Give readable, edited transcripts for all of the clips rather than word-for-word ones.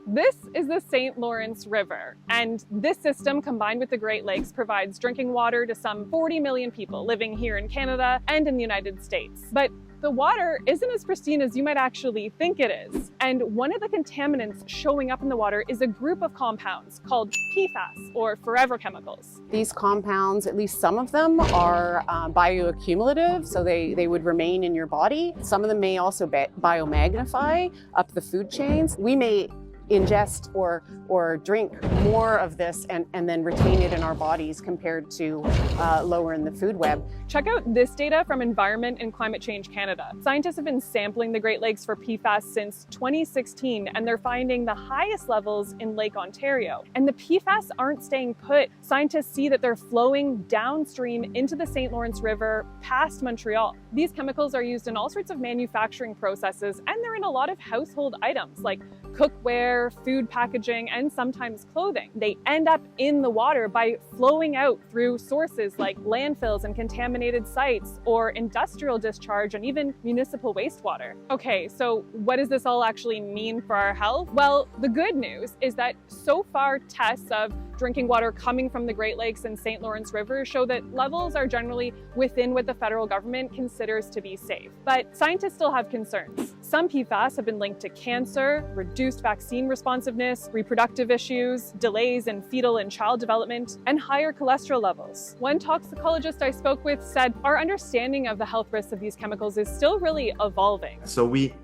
This is the St. Lawrence River, and this system, combined with the Great Lakes, provides drinking water to some 40 million people living here in Canada and in the United States. But the water isn't as pristine as you might actually think it is. And one of the contaminants showing up in the water is a group of compounds called PFAS, or forever chemicals. These compounds, at least some of them, are bioaccumulative, so they would remain in your body. Some of them may also biomagnify up the food chains. We may ingest or drink more of this and then retain it in our bodies compared to lower in the food web. Check out this data from Environment and Climate Change Canada. Scientists have been sampling the Great Lakes for PFAS since 2016, and they're finding the highest levels in Lake Ontario. And the PFAS aren't staying put. Scientists see that they're flowing downstream into the St. Lawrence River past Montreal. These chemicals are used in all sorts of manufacturing processes, and they're in a lot of household items like cookware, food packaging, and sometimes clothing. They end up in the water by flowing out through sources like landfills and contaminated sites, or industrial discharge, and even municipal wastewater. Okay, so what does this all actually mean for our health? Well, the good news is that so far tests of drinking water coming from the Great Lakes and St. Lawrence River show that levels are generally within what the federal government considers to be safe. But scientists still have concerns. Some PFAS have been linked to cancer, reduced vaccine responsiveness, reproductive issues, delays in fetal and child development, and higher cholesterol levels. One toxicologist I spoke with said our understanding of the health risks of these chemicals is still really evolving. So we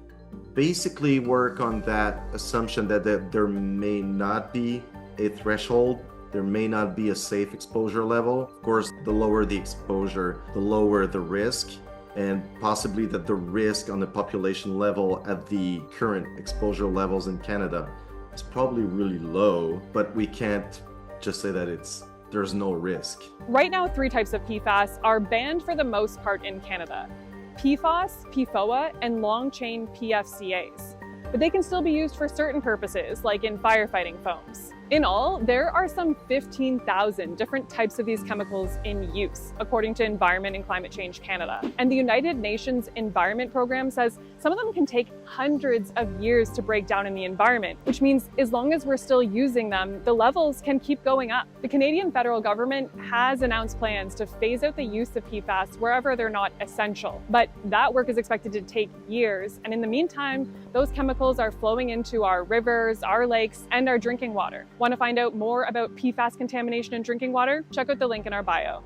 basically work on that assumption that there may not be a threshold, there may not be a safe exposure level. Of course, the lower the exposure, the lower the risk, and possibly that the risk on the population level at the current exposure levels in Canada is probably really low, but we can't just say that there's no risk. Right now, 3 types of PFAS are banned for the most part in Canada: PFOS, PFOA, and long-chain PFCAs. But they can still be used for certain purposes, like in firefighting foams. In all, there are some 15,000 different types of these chemicals in use, according to Environment and Climate Change Canada. And the United Nations Environment Program says some of them can take hundreds of years to break down in the environment, which means as long as we're still using them, the levels can keep going up. The Canadian federal government has announced plans to phase out the use of PFAS wherever they're not essential. But that work is expected to take years, and in the meantime, those chemicals are flowing into our rivers, our lakes, and our drinking water. Want to find out more about PFAS contamination in drinking water? Check out the link in our bio.